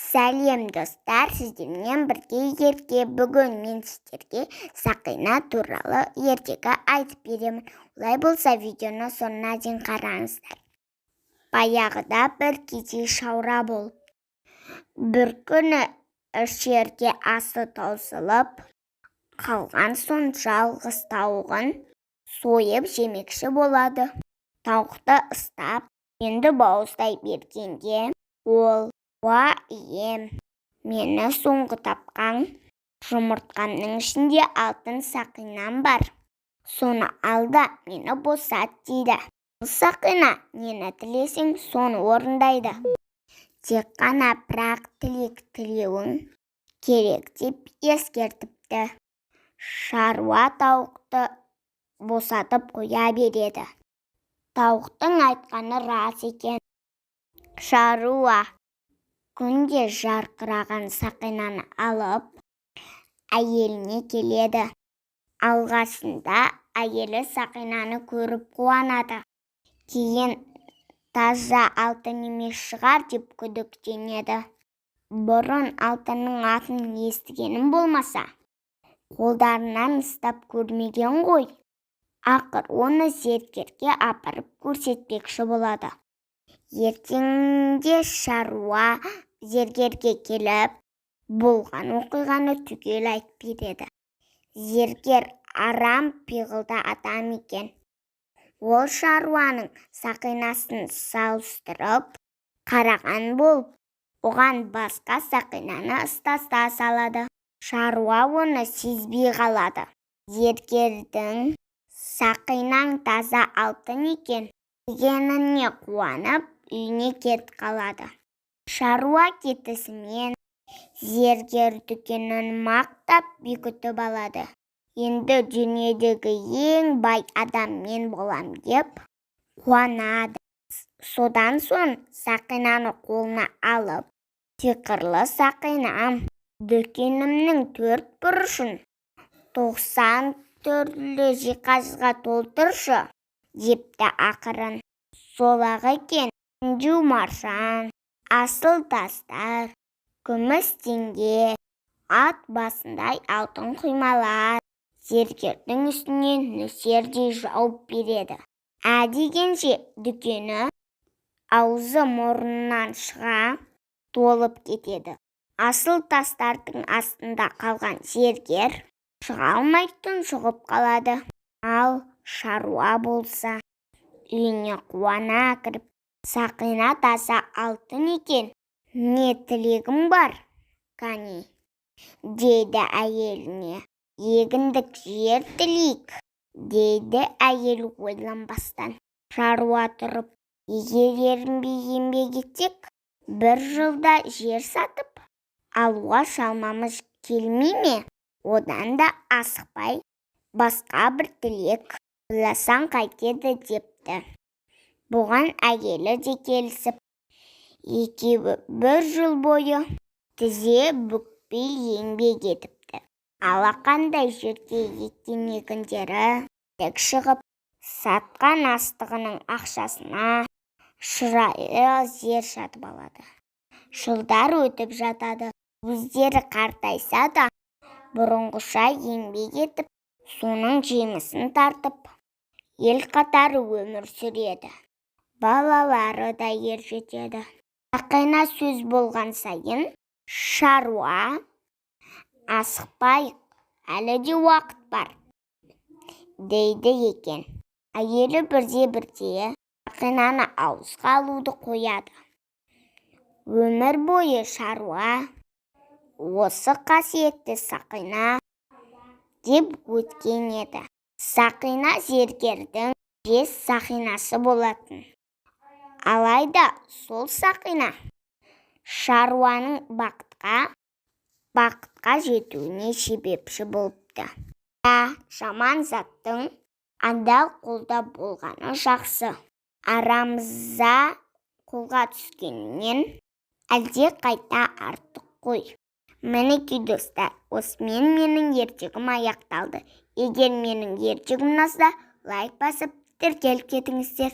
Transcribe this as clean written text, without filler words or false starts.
Сәлем достар, сіздермен бірге бүгін мен сіздерге Сақина туралы ертегі айтып беремін. Олай болса, видеоны соңына дейін қараңыздар. Баяғыда бір кедей шаруа болып. Бір күні жерге асы таусылып қалған соң жалғыз тауығын сойып жемекші болады. Тауықты ұстап, енді бауыздай бергенде ол: «Уа, ием, мені соңғы тапқан жұмыртқамның ішінде алтын сақинам бар. Соны ал да мені босат» дейді. Сақина нені тілесең, соны орындайды. Тек қана бірақ тілек тілеуің керек деп ескертіпті. Шаруа тауықты босатып қоя береді. Тауықтың айтқаны рас екен. Шаруа күнде жарқыраған сақинаны алып, әйеліне келеді. Алғашында әйелі сақинаны көріп қуанады. Кейін таза алтын емес шығар деп күдіктенеді. Бұрын алтынның атын естігенім болмаса, қолдарынан ұстап көрмеген ғой. Ақыр оны зергерге апарып көрсетпекші болады. Ертеңінде шаруа зергерге келіп, болған оқиғаны түгел айтып береді. Зергер арам пиғылда адам екен. Ол шаруаның сақинасын салыстырып қараған болып, оған басқа сақинаны ұстата салады. Шаруа оны сезбей қалады. Зергердің сақинаң таза алтын екен дегеніне қуанып, үйіне кетіп қалады. Шаруа кетісімен зергер дүкенін мақтап бекітіп алады. Енді дүниедегі ең бай адам мен болам деп қуанады. Содан соң сақинаны қолына алып: «Сиқырлы сақинам, дүкенімнің төрт бұрышын 90 түрлі жиһазға толтыршы» депті ақырын. Сол-ақ екен, інжу маржан, асыл тастар, күміс теңге, ат басындай алтын құймалар зергердің үстінен нөсердей жауып береді. Дегенше дүкені аузы мұрнынан шыға толып кетеді. Асыл тастардың астында қалған зергер шыға алмай тұншығып қалады. Ал шаруа болса үйіне қуана кіріп: «Сақина таза алтын екен, не тілегім бар, кәне?» дейді әйеліне. «Егіндік жер тілейік» дейді әйел ойланбастан. Шаруа тұрып: «Егер ерінбей еңбек етсек, бір жылда жер сатып алуға шамамыз келмей ме? Одан да асықпай басқа бір тілек ойласаң қайтеді» депті. Бұған әйелі де келісіп, екеуі бір жыл бойы тізе бүкпей еңбек етіпті. Алақандай жерге еккен егіндері тік шығып, сатқан астығының ақшасына шырайлы жер сатып алады. Жылдар өтіп жатады. Өздері қартайса да, бұрынғыша еңбек етіп, соның жемісін тартып, ел қатары өмір сүреді. Балалары да ер жетеді. Сақина сөз болған сайын шаруа: «Асықпайық, әлі де уақыт бар» дейді екен. Әйелі бірде-бірде сақинаны ауызға алуды қояды. Өмір бойы шаруа осы қасиетті сақина деп өткен еді. Сақина зергердің жез сақинасы болатын. Алайда сол сақина шаруаның бақытқа жетуіне себепші болыпты. Жаман заттың адал қолда болғаны жақсы. Арамза қолға түскеннен әлде қайта артық қой. Мінекей достар, осымен менің ертегім аяқталды. Егер менің ертегім ұнаса, лайк басып тіркеліп кетіңіздер.